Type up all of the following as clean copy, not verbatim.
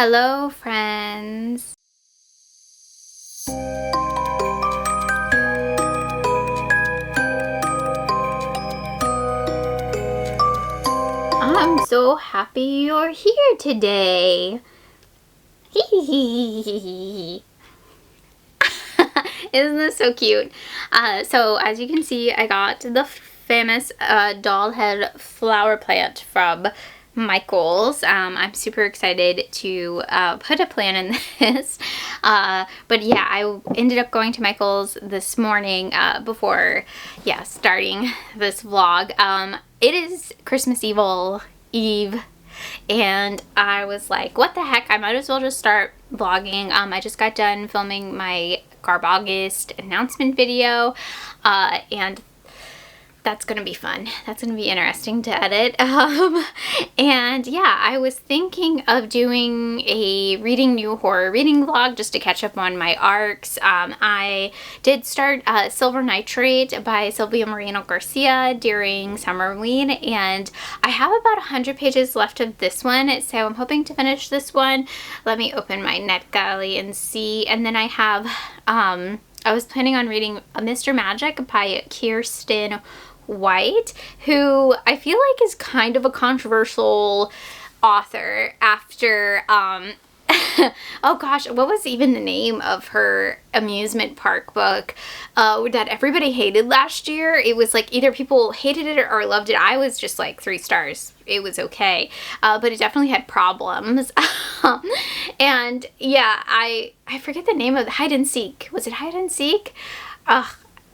Hello, friends. I'm so happy you're here today. Isn't this so cute? So as you can see, I got the famous doll head flower plant from Michael's. I'm super excited to put a plant in this. But yeah, I ended up going to Michael's this morning before starting this vlog. It is Christmas Eve, and I was like, what the heck, I might as well just start vlogging. I just got done filming my Garb August announcement video, and that's gonna be fun. That's gonna be interesting to edit. And yeah, I was thinking of doing a reading new horror reading vlog just to catch up on my arcs. I did start Silver Nitrate by Sylvia Moreno Garcia during Summerween, and I have about 100 pages left of this one, so I'm hoping to finish this one. Let me open my NetGalley and see. And then I have I was planning on reading Mr. Magic by Kirsten White, who I feel like is kind of a controversial author after oh gosh, what was even the name of her amusement park book that everybody hated last year? It was like either people hated it or loved it. I was just like 3 stars. It was okay, but it definitely had problems. And yeah, I forget the name of the Hide and Seek. Was it Hide and Seek?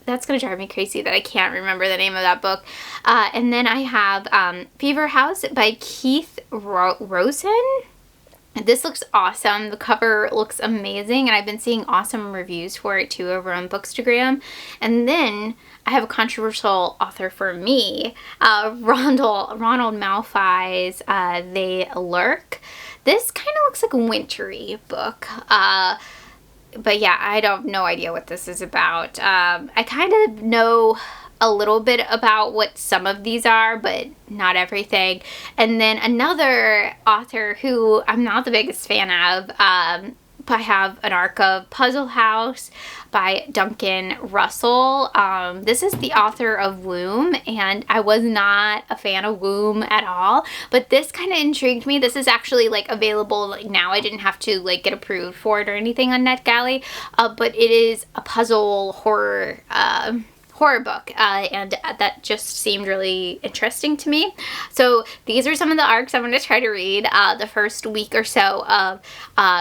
That's gonna drive me crazy that I can't remember the name of that book. And then I have Fever House by Keith Rosen. This looks awesome. The cover looks amazing, and I've been seeing awesome reviews for it too over on Bookstagram. And then I have a controversial author for me, Ronald Malfoy's They Lurk. This kind of looks like a wintry book. But yeah, I have no idea what this is about. I kind of know a little bit about what some of these are, but not everything. And then another author who I'm not the biggest fan of, I have an arc of Puzzle House by Duncan Russell. This is the author of Womb, and I was not a fan of Womb at all, but this kind of intrigued me. This is actually like available like now. I didn't have to like get approved for it or anything on NetGalley, but it is a puzzle horror book, and that just seemed really interesting to me. So these are some of the arcs I'm going to try to read the first week or so of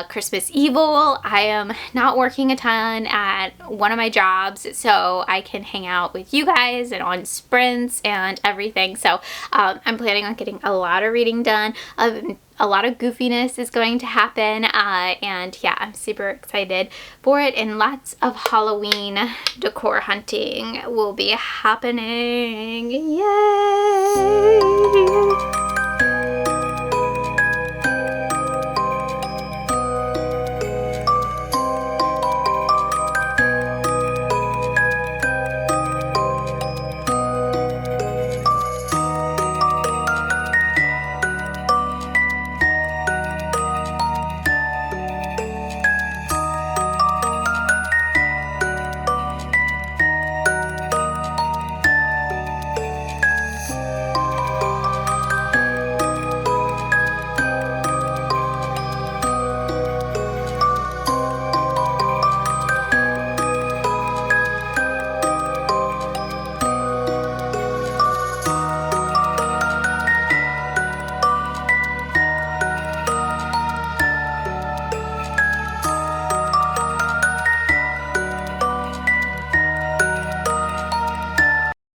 Christmas Evil. I am not working a ton at one of my jobs, so I can hang out with you guys and on sprints and everything. So I'm planning on getting a lot of reading done. A lot of goofiness is going to happen, and yeah, I'm super excited for it, and lots of Halloween decor hunting will be happening. Yay!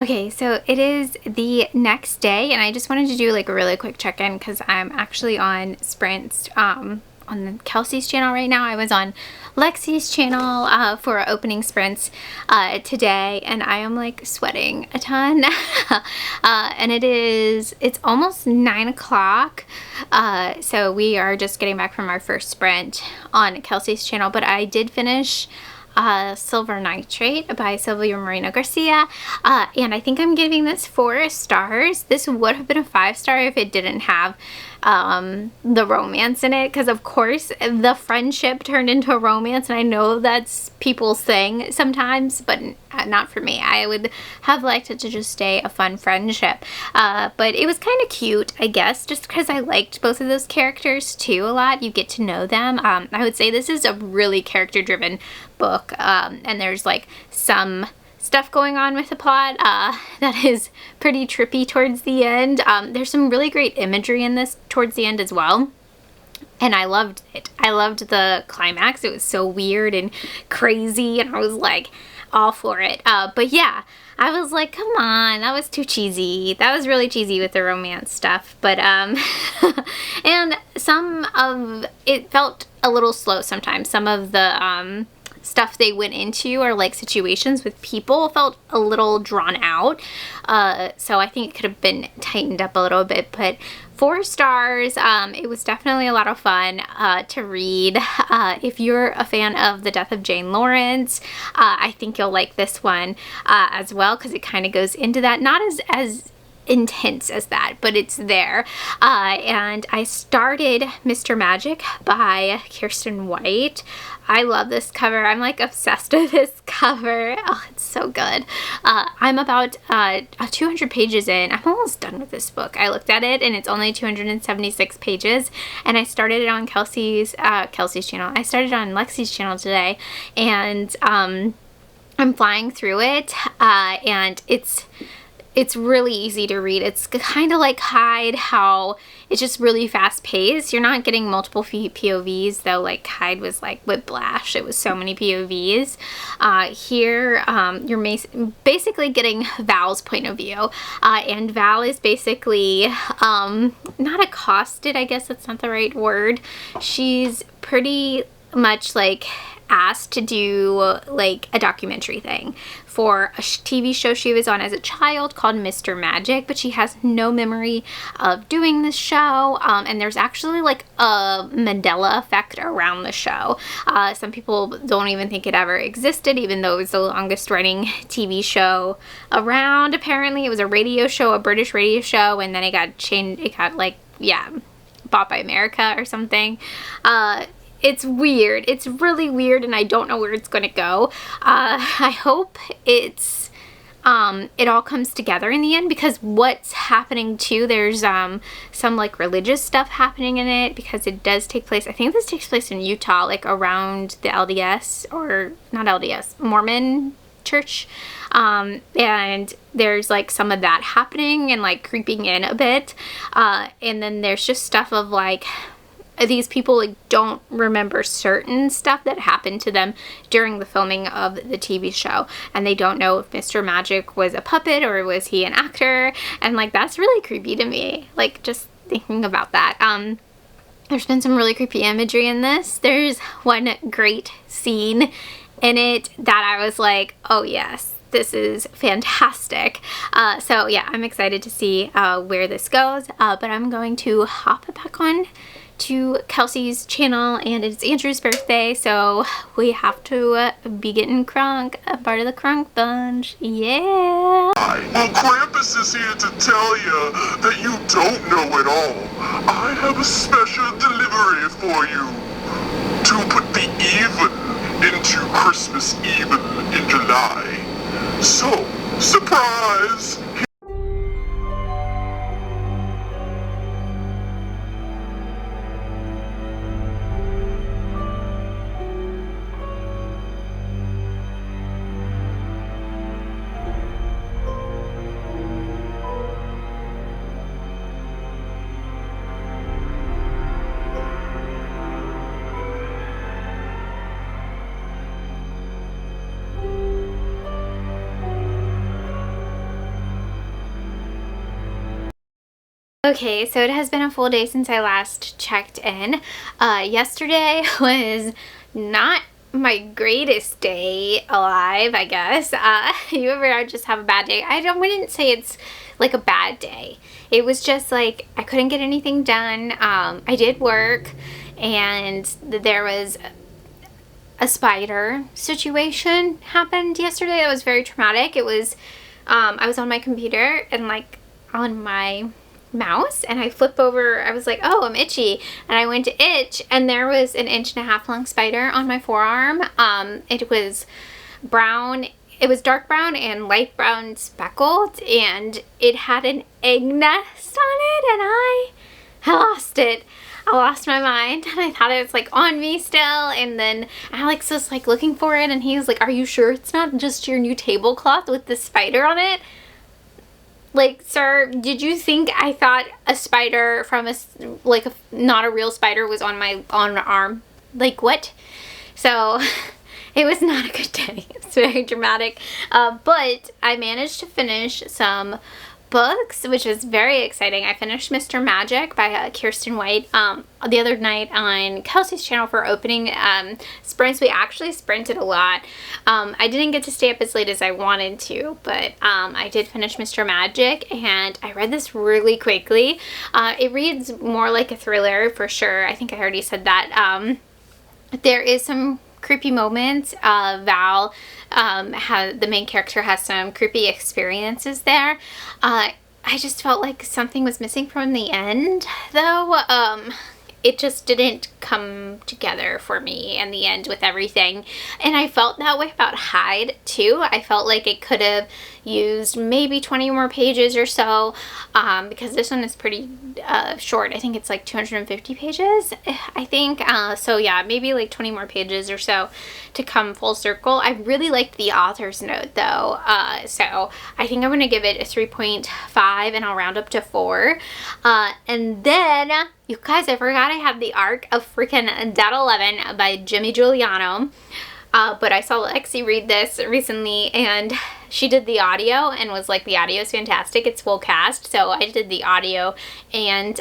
Okay, so it is the next day, and I just wanted to do like a really quick check-in because I'm actually on sprints on Kelsey's channel right now. I was on Lexi's channel for opening sprints today, and I am like sweating a ton. And it's almost 9 o'clock, so we are just getting back from our first sprint on Kelsey's channel, but I did finish Silver Nitrate by Sylvia Moreno Garcia, and I think I'm giving this 4 stars. This would have been a 5-star if it didn't have the romance in it, because of course the friendship turned into a romance, and I know that's people's thing sometimes, but not for me. I would have liked it to just stay a fun friendship, but it was kind of cute, I guess, just because I liked both of those characters too a lot. You get to know them. I would say this is a really character driven book, and there's like some stuff going on with the plot that is pretty trippy towards the end. There's some really great imagery in this towards the end as well, and I loved it. I loved the climax. It was so weird and crazy, and I was like all for it. But yeah, I was like, come on, that was too cheesy. That was really cheesy with the romance stuff. But and some of it felt a little slow sometimes. Some of the stuff they went into, or like situations with people, felt a little drawn out, so I think it could have been tightened up a little bit. But 4 stars. It was definitely a lot of fun to read. If you're a fan of The Death of Jane Lawrence, I think you'll like this one as well, because it kind of goes into that, not as intense as that, but it's there. And I started Mr. Magic by Kirsten White. I love this cover. I'm like obsessed with this cover. Oh, it's so good. I'm about 200 pages in. I'm almost done with this book. I looked at it and it's only 276 pages, and I started it on Kelsey's channel. I started on Lexi's channel today, and I'm flying through it, and it's really easy to read. It's kind of like Hyde, how it's just really fast paced. You're not getting multiple POVs, though. Like Hyde was like Whiplash. It was so many POVs. Here, you're basically getting Val's point of view. And Val is basically not accosted, I guess that's not the right word. She's pretty much like asked to do like a documentary thing for a TV show she was on as a child called Mr. Magic, but she has no memory of doing this show, and there's actually like a Mandela effect around the show. Some people don't even think it ever existed, even though it was the longest running TV show around. Apparently it was a radio show, a British radio show, and then it got changed, it got like, yeah, bought by America or something. It's weird. It's really weird, and I don't know where it's going to go. I hope it all comes together in the end, because what's happening too, there's some like religious stuff happening in it, because it does take place, I think this takes place in Utah, like around the LDS, or not LDS, Mormon church, and there's like some of that happening and like creeping in a bit, and then there's just stuff of like, these people like don't remember certain stuff that happened to them during the filming of the TV show, and they don't know if Mr. Magic was a puppet or was he an actor, and like that's really creepy to me, like just thinking about that. There's been some really creepy imagery in this. There's one great scene in it that I was like, oh yes, this is fantastic. So yeah, I'm excited to see where this goes, but I'm going to hop back on to Kelsey's channel, and it's Andrew's birthday, so we have to be getting crunk, a part of the crunk bunch. Yeah. Well, Krampus is here to tell you that you don't know it all. I have a special delivery for you to put the even into Christmas even in July. So, surprise! Okay, so it has been a full day since I last checked in. Yesterday was not my greatest day alive, I guess. You ever just have a bad day? Wouldn't say it's like a bad day. It was just like I couldn't get anything done. I did work, and there was a spider situation happened yesterday that was very traumatic. It was I was on my computer, and like on my mouse, and I flip over, I was like, oh, I'm itchy, and I went to itch, and there was an 1.5-inch long spider on my forearm. It was brown. It was dark brown and light brown speckled, and it had an egg nest on it, and I lost it. I lost my mind, and I thought it was like on me still, and then Alex was like looking for it, and he was like, are you sure it's not just your new tablecloth with the spider on it? Like, sir, did you think I thought a spider from not a real spider was on my arm? Like, what? So it was not a good day. It's very dramatic. But I managed to finish some books, which was very exciting. I finished Mr. Magic by Kirsten White the other night on Kelsey's channel for opening sprints. We actually sprinted a lot. I didn't get to stay up as late as I wanted to, but I did finish Mr. Magic, and I read this really quickly. It reads more like a thriller for sure. I think I already said that. There is some creepy moments. Val, the main character, has some creepy experiences there. I just felt like something was missing from the end, though. It just didn't come together for me in the end with everything. And I felt that way about Hyde, too. I felt like it could have used maybe 20 more pages or so, because this one is pretty short. I think it's like 250 pages, I think. So yeah, maybe like 20 more pages or so to come full circle. I really liked the author's note, though. So I think I'm going to give it a 3.5, and I'll round up to 4. And then, you guys, I forgot I had the arc of freaking Dead 11 by Jimmy Giuliano. But I saw Lexi read this recently, and she did the audio and was like, the audio is fantastic. It's full cast. So I did the audio and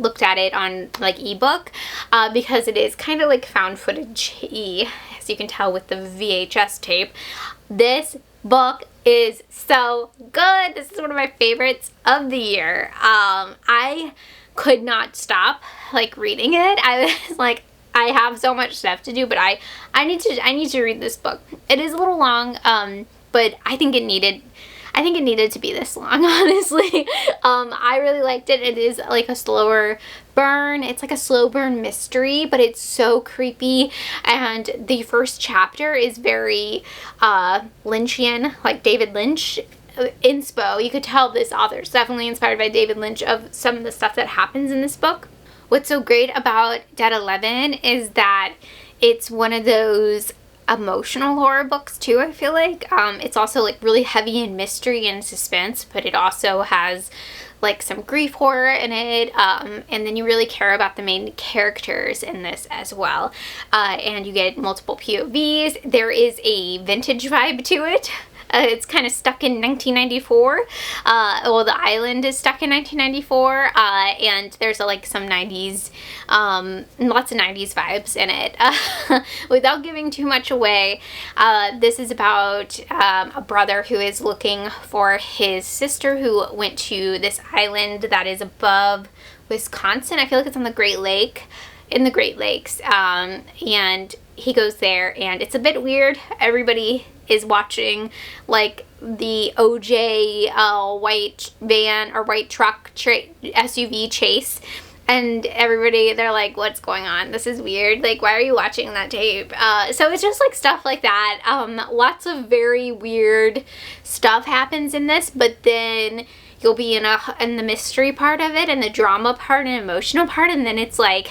looked at it on like ebook, because it is kind of like found footage-y, as you can tell with the VHS tape. This book is so good. This is one of my favorites of the year. I could not stop like reading it. I was like, I have so much stuff to do, but I need to read this book. It is a little long, but I think it needed to be this long, honestly. I really liked it. It is like a slower burn. It's like a slow burn mystery, but it's so creepy. And the first chapter is very Lynchian, like David Lynch inspo. You could tell this author is definitely inspired by David Lynch of some of the stuff that happens in this book. What's so great about Dead 11 is that it's one of those emotional horror books too, I feel like. It's also like really heavy in mystery and suspense, but it also has like some grief horror in it, and then you really care about the main characters in this as well. And you get multiple POVs. There is a vintage vibe to it. It's kind of stuck in 1994. Well, the island is stuck in 1994, and there's like some 90s, lots of 90s vibes in it. Without giving too much away, this is about a brother who is looking for his sister who went to this island that is above Wisconsin. I feel like it's on the Great Lake, in the Great Lakes, and he goes there, and it's a bit weird. Everybody is watching like the OJ white van or white truck SUV chase, and everybody, they're like, what's going on? This is weird. Like, why are you watching that tape? So it's just like stuff like that. Lots of very weird stuff happens in this, but then you'll be in the mystery part of it and the drama part and emotional part, and then it's like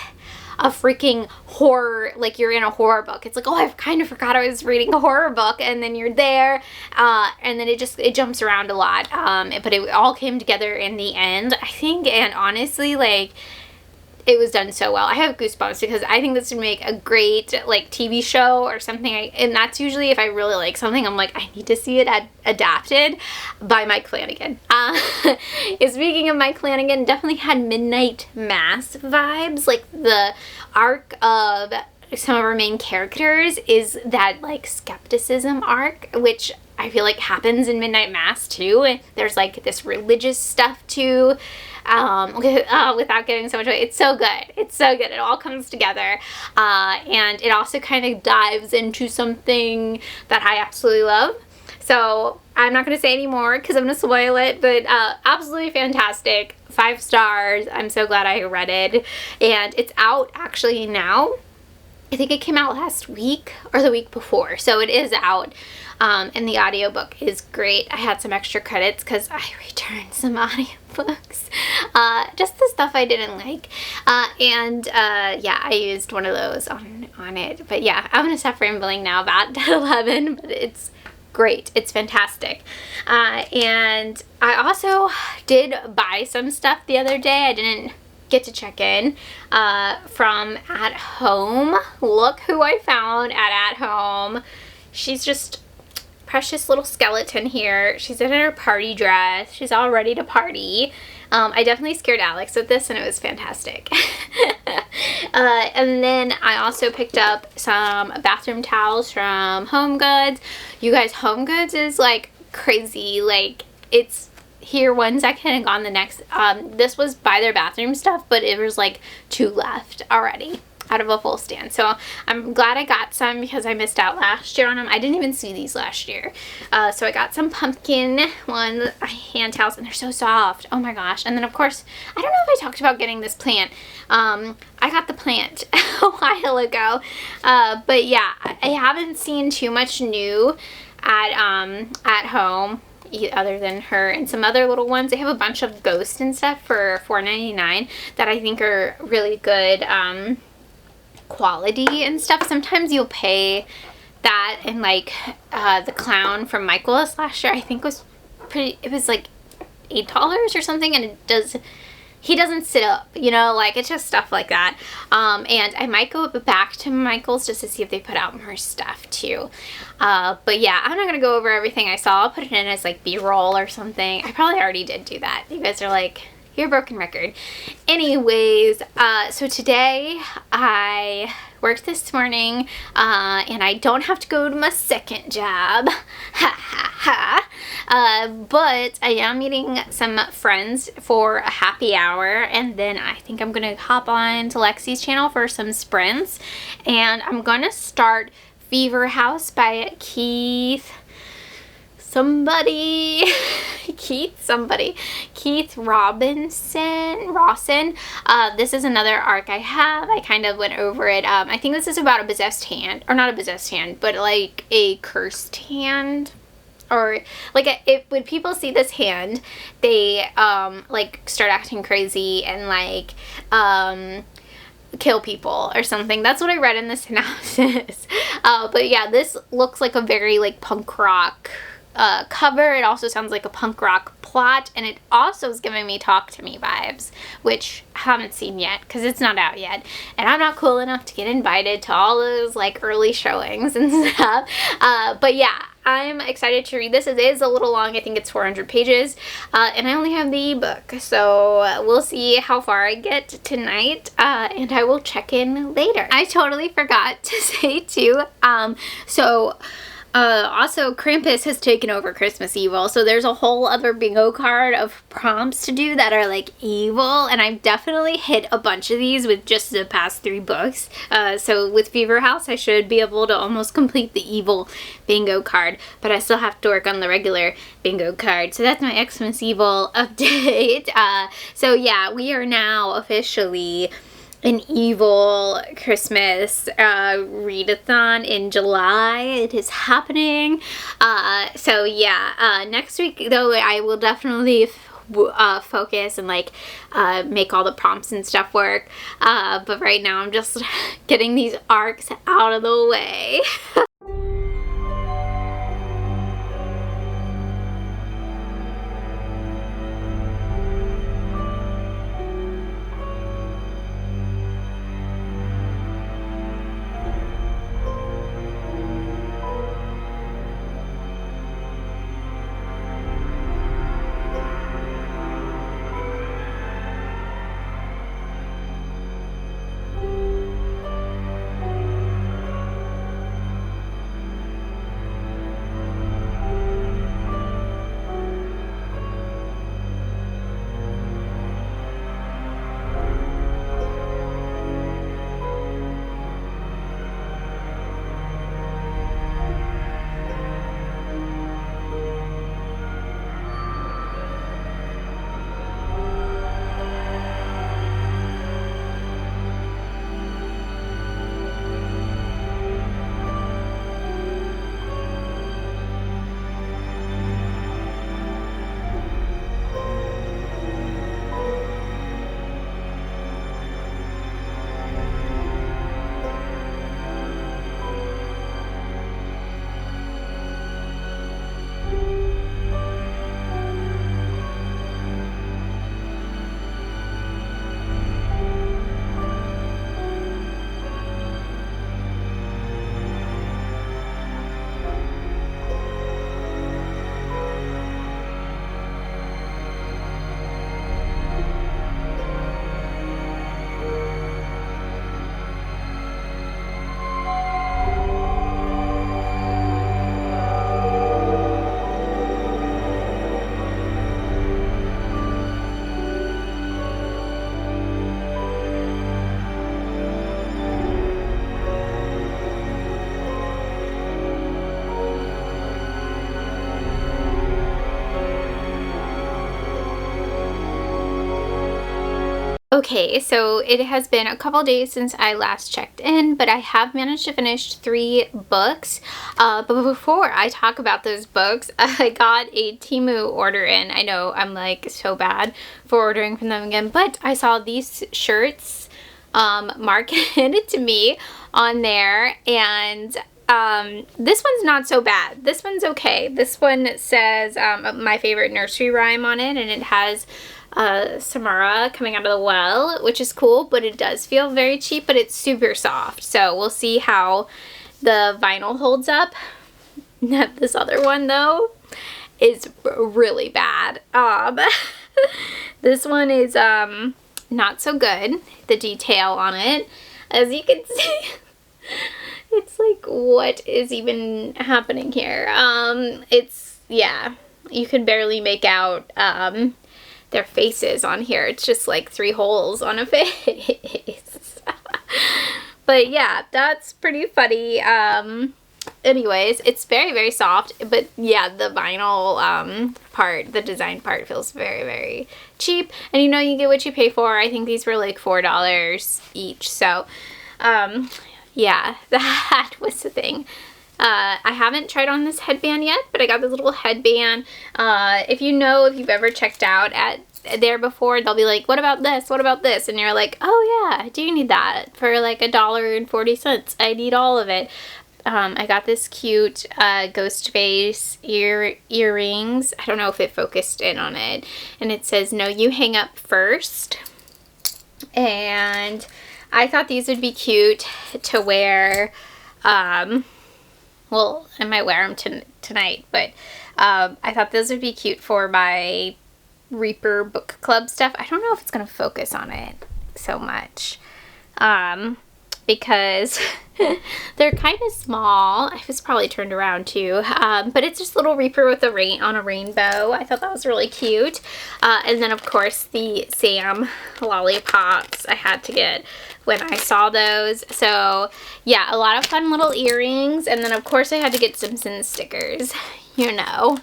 a freaking horror, like you're in a horror book. It's like, oh, I kind of forgot I was reading a horror book, and then you're there, and then it jumps around a lot, but it all came together in the end, I think. And honestly, like, it was done so well. I have goosebumps because I think this would make a great like TV show or something. And that's usually if I really like something, I'm like, I need to see it adapted by Mike Flanagan. Speaking of Mike Flanagan, definitely had Midnight Mass vibes. Like the arc of some of our main characters is that like skepticism arc, which I feel like happens in Midnight Mass too. And there's like this religious stuff too. Without giving so much away, it's so good. It's so good. It all comes together. And it also kind of dives into something that I absolutely love. So I'm not going to say any more because I'm going to spoil it, but absolutely fantastic. 5 stars. I'm so glad I read it. And it's out actually now. I think it came out last week or the week before, so it is out. And the audiobook is great. I had some extra credits because I returned some audiobooks. Just the stuff I didn't like. Yeah, I used one of those on it. But yeah, I'm going to stop rambling now about Dead 11, but it's great. It's fantastic. And I also did buy some stuff the other day. I didn't get to check in from At Home. Look who I found at Home. She's just precious little skeleton here. She's in her party dress. She's all ready to party. I definitely scared Alex with this and it was fantastic. And then I also picked up some bathroom towels from Home Goods. You guys, Home Goods is like crazy. Like, it's here one second and gone the next. This was by their bathroom stuff, but it was like 2 left already out of a full stand. So I'm glad I got some because I missed out last year on them. I didn't even see these last year. So I got some pumpkin hand towels and they're so soft. Oh my gosh. And then of course, I don't know if I talked about getting this plant. I got the plant a while ago. But yeah, I haven't seen too much new at Home other than her and some other little ones. They have a bunch of ghosts and stuff for $4.99 that I think are really good quality and stuff. Sometimes you'll pay that, and like the clown from Michael's last year I think was it was like $8 or something, and he doesn't sit up, you know, like it's just stuff like that. And I might go back to Michael's just to see if they put out more stuff too. But yeah, I'm not gonna go over everything I saw. I'll put it in as like B-roll or something. I probably already did do that. You guys are like, you're a broken record. Anyways, so today I worked this morning and I don't have to go to my second job. Ha ha ha. But I am meeting some friends for a happy hour, and then I think I'm gonna hop on to Lexi's channel for some sprints, and I'm gonna start Fever House by Keith Rawson. This is another arc I have. I kind of went over it. I think this is about a possessed hand, or not a possessed hand, but like a cursed hand. Or like when people see this hand, they like start acting crazy and like kill people or something. That's what I read in the synopsis. But yeah, this looks like a very like punk rock cover. It also sounds like a punk rock plot, and it also is giving me Talk to Me vibes, which I haven't seen yet because it's not out yet, and I'm not cool enough to get invited to all those like early showings and stuff. But yeah, I'm excited to read this. It is a little long. I think it's 400 pages, and I only have the ebook, so we'll see how far I get tonight, and I will check in later. I totally forgot to say too, also Krampus has taken over Christmas Evil, so there's a whole other bingo card of prompts to do that are like evil, and I've definitely hit a bunch of these with just the past 3 books. So with Fever House I should be able to almost complete the evil bingo card, but I still have to work on the regular bingo card. So that's my Xmas Evil update. So yeah, we are now officially an evil Christmas readathon in July. It is happening. So yeah, next week though I will definitely focus and like make all the prompts and stuff work. But right now I'm just getting these arcs out of the way. Okay, so it has been a couple days since I last checked in, but I have managed to finish 3 books. But before I talk about those books, I got a Temu order in. I know I'm like so bad for ordering from them again, but I saw these shirts marketed to me on there, and this one's not so bad. This one's okay. This one says my favorite nursery rhyme on it, and it has Samara coming out of the well, which is cool, but it does feel very cheap, but it's super soft. So we'll see how the vinyl holds up. This other one though is really bad. This one is not so good. The detail on it, as you can see, it's like, what is even happening here? Yeah, you can barely make out their faces on here. It's just like 3 holes on a face. But yeah, that's pretty funny. Anyways, it's very, very soft, but yeah, the vinyl part, the design part feels very, very cheap, and you know, you get what you pay for. I think these were like $4 each, so yeah, that was the thing. I haven't tried on this headband yet, but I got this little headband. If you've ever checked out at there before, they'll be like, what about this? What about this? And you're like, oh yeah, I do need that for like $1.40. I need all of it. I got this cute ghost face earrings. I don't know if it focused in on it. And it says, no, you hang up first. And I thought these would be cute to wear. Well, I might wear them tonight, but I thought those would be cute for my Reaper book club stuff. I don't know if it's going to focus on it so much because they're kind of small. I was probably turned around too, but it's just a little Reaper with a rainbow. I thought that was really cute. And then of course the Sam lollipops I had to get when I saw those. So yeah, a lot of fun little earrings, and then of course I had to get Simpsons stickers. You know.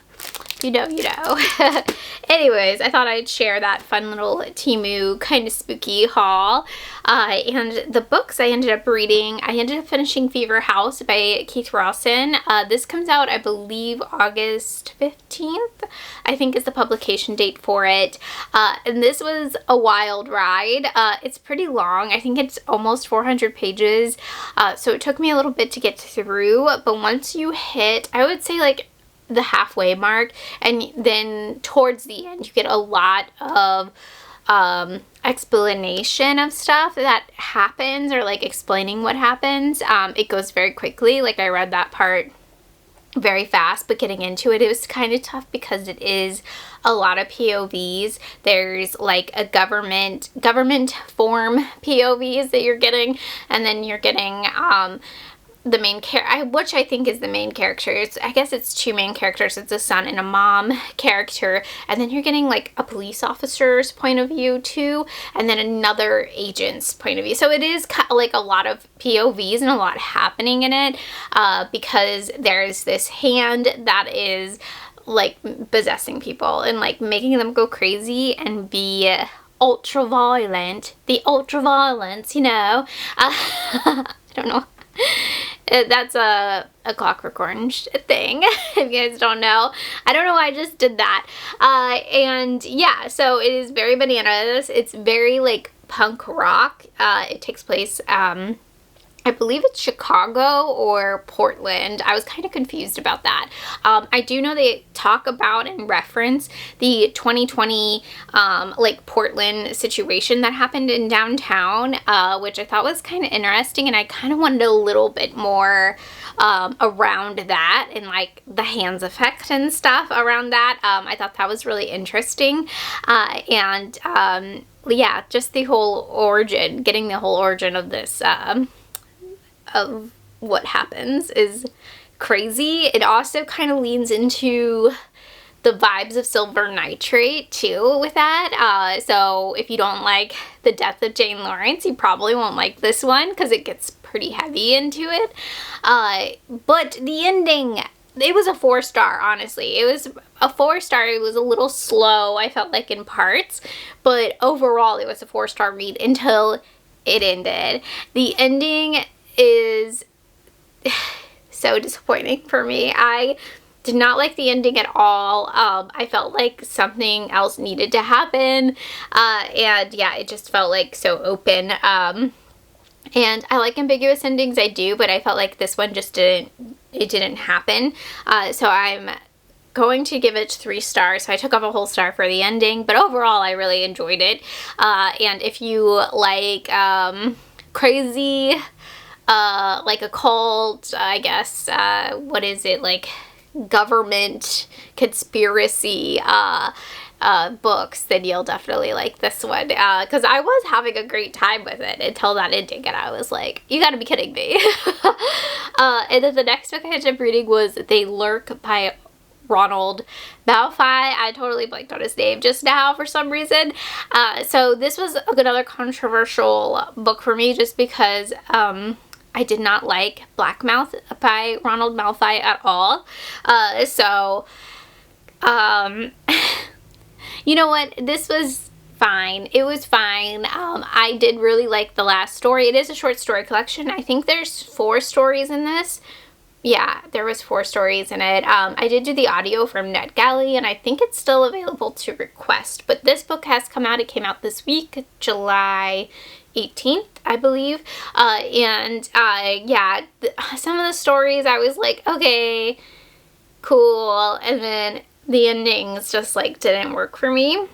Anyways, I thought I'd share that fun little Temu kind of spooky haul. And the books I ended up reading, I ended up finishing Fever House by Keith Rawson. This comes out, I believe, August 15th, I think is the publication date for it. And this was a wild ride. It's pretty long. I think it's almost 400 pages. So it took me a little bit to get through. But once you hit, I would say like the halfway mark, and then towards the end you get a lot of explanation of stuff that happens, or like explaining what happens. It goes very quickly. Like I read that part very fast, but getting into it, it was kind of tough because it is a lot of POVs. There's like a government form POVs that you're getting, and then you're getting the main which I think is the main character. I guess it's 2 main characters. It's a son and a mom character, and then you're getting like a police officer's point of view too, and then another agent's point of view. So it is kind of like a lot of POVs and a lot happening in it, because there's this hand that is like possessing people and like making them go crazy and be ultra violent. The ultra violence, you know. I don't know. That's a Clockwork Orange thing, if you guys don't know. I don't know why I just did that. And yeah, so it is very bananas. It's very like punk rock. It takes place, I believe it's Chicago or Portland. I was kind of confused about that. I do know they talk about and reference the 2020 like Portland situation that happened in downtown, which I thought was kind of interesting, and I kind of wanted a little bit more around that, and like the hands effect and stuff around that. I thought that was really interesting. And yeah, just the whole origin, getting the whole origin of this of what happens is crazy. It also kind of leans into the vibes of Silver Nitrate too with that. So if you don't like the death of Jane Lawrence, you probably won't like this one because it gets pretty heavy into it. But the ending it was a 4-star, honestly. It was a 4-star. It was a little slow, I felt like, in parts, but overall it was a 4-star read until it ended. The ending is so disappointing for me. I did not like the ending at all. I felt like something else needed to happen, and yeah, it just felt like so open. And I like ambiguous endings, I do, but I felt like this one just didn't happen. So I'm going to give it 3 stars. So I took off a whole star for the ending, but overall I really enjoyed it. And if you like crazy, like occult, I guess, what is it, like government conspiracy books, then you'll definitely like this one, because I was having a great time with it until that ending, and I was like, you gotta be kidding me. And then the next book I ended up reading was They Lurk by Ronald Malfoy. I totally blanked on his name just now for some reason. So this was another controversial book for me, just because I did not like Blackmouth by Ronald Malfoy at all. You know what? This was fine. It was fine. I did really like the last story. It is a short story collection. I think there's 4 stories in this. Yeah, there was 4 stories in it. I did do the audio from NetGalley, and I think it's still available to request. But this book has come out. It came out this week, July 18th, I believe. Yeah, some of the stories I was like, okay, cool. And then the endings just like didn't work for me.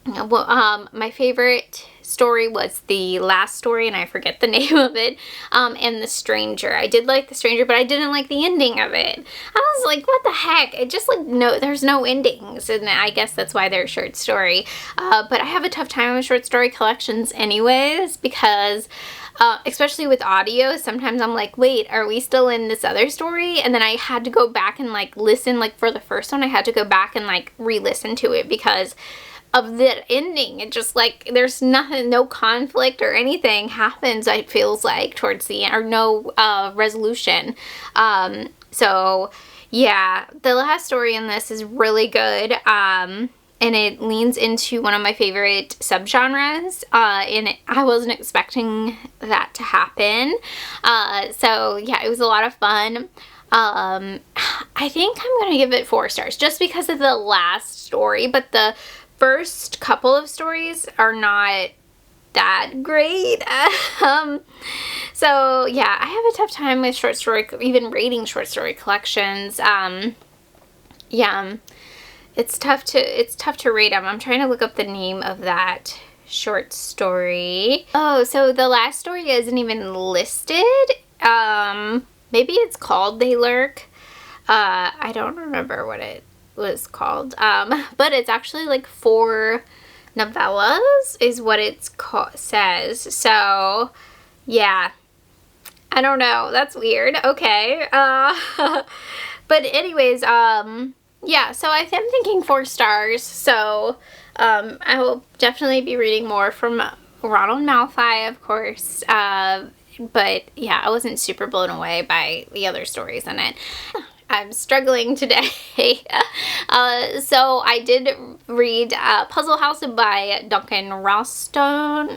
Well, my favorite story was the last story, and I forget the name of it, and The Stranger. I did like The Stranger, but I didn't like the ending of it. I was like, what the heck? It just like, no, there's no endings, and I guess that's why they're short story. But I have a tough time with short story collections anyways, because especially with audio, sometimes I'm like, wait, are we still in this other story? And then I had to go back and like listen, like for the first one, I had to go back and like re-listen to it because of the ending. It just like, there's nothing, no conflict or anything happens, it feels like, towards the end, or no resolution. So yeah, the last story in this is really good. And it leans into one of my favorite subgenres, and I wasn't expecting that to happen. So yeah, it was a lot of fun. I think I'm gonna give it 4 stars just because of the last story, but the first couple of stories are not that great. So yeah, I have a tough time with short story, even rating short story collections. Yeah, it's tough to rate them. I'm trying to look up the name of that short story. Oh, so the last story isn't even listed. Maybe it's called They Lurk. I don't remember what it was called. But it's actually like 4 novellas is what it's says. So yeah, I don't know. That's weird. Okay. But anyways, yeah, so I'm thinking 4 stars. So I will definitely be reading more from Ronald Malfoy, of course. But yeah, I wasn't super blown away by the other stories in it. I'm struggling today. So I did read Puzzle House by Duncan Ralston.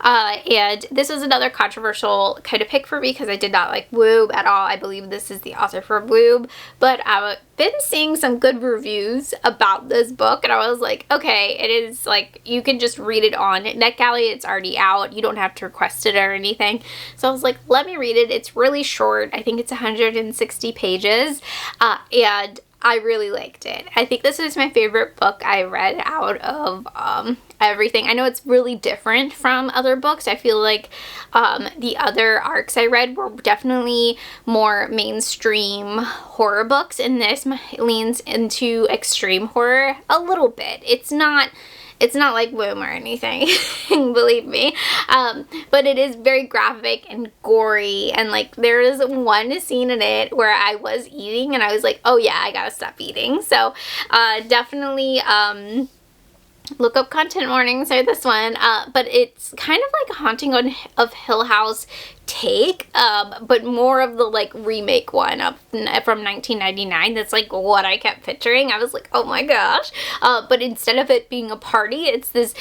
And this is another controversial kind of pick for me because I did not like Woob at all. I believe this is the author for Woob, but I've been seeing some good reviews about this book, and I was like, okay, it is like, you can just read it on NetGalley. It's already out. You don't have to request it or anything. So I was like, let me read it. It's really short. I think it's 160 pages, and I really liked it. I think this is my favorite book I read out of everything. I know it's really different from other books. I feel like the other arcs I read were definitely more mainstream horror books, and this leans into extreme horror a little bit. It's not like Womb or anything, believe me. But it is very graphic and gory, and like there is one scene in it where I was eating and I was like, oh yeah, I gotta stop eating. So definitely look up Content Warnings for this one. But it's kind of like a Haunting of Hill House take, but more of the like remake one from 1999. That's like what I kept picturing. I was like, oh my gosh. But instead of it being a party, it's this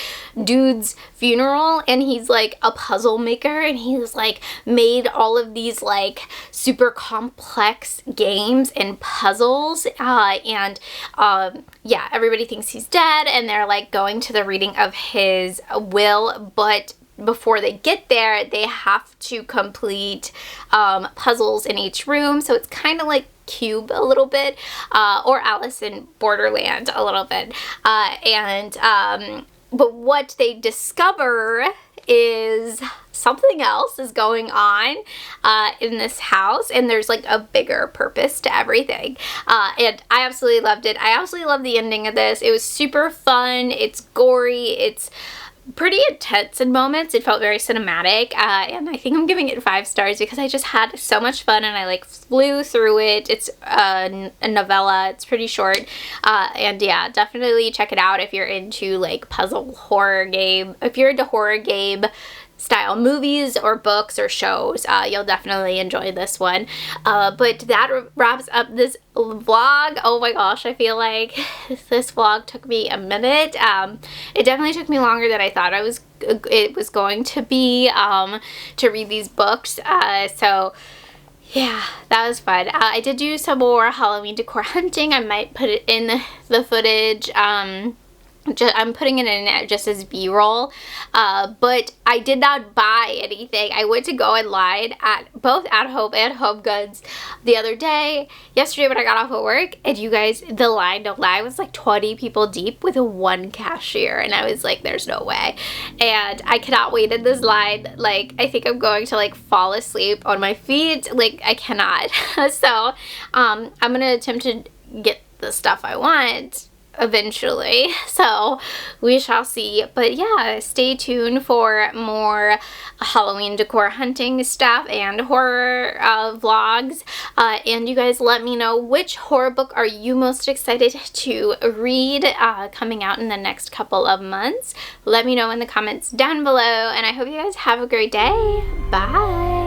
dude's funeral, and he's like a puzzle maker, and he's like made all of these like super complex games and puzzles, and yeah, everybody thinks he's dead, and they're like going to the reading of his will, but before they get there, they have to complete puzzles in each room. So it's kind of like Cube a little bit, or Alice in Borderland a little bit. But what they discover is something else is going on in this house, and there's like a bigger purpose to everything. And I absolutely loved it. I absolutely love the ending of this. It was super fun. It's gory. It's pretty intense in moments. It felt very cinematic, and I think I'm giving it 5 stars because I just had so much fun, and I like flew through it. It's a novella. It's pretty short, and yeah, definitely check it out if you're into like puzzle horror game. If you're into horror game style movies or books or shows, you'll definitely enjoy this one. But that wraps up this vlog. Oh my gosh, I feel like this vlog took me a minute. It definitely took me longer than I thought it was going to be, to read these books. So yeah, that was fun. I did do some more Halloween decor hunting. I might put it in the footage. I'm putting it in just as B-roll, but I did not buy anything. I went to go in line at both At Home and Home Goods the other day, yesterday when I got off of work, and you guys, the line was like 20 people deep with one cashier, and I was like, there's no way. And I cannot wait in this line. Like, I think I'm going to like fall asleep on my feet. Like, I cannot. So, I'm gonna attempt to get the stuff I want eventually, so we shall see. But yeah, stay tuned for more Halloween decor hunting stuff and horror vlogs, and you guys let me know which horror book are you most excited to read coming out in the next couple of months. Let me know in the comments down below, and I hope you guys have a great day. Bye.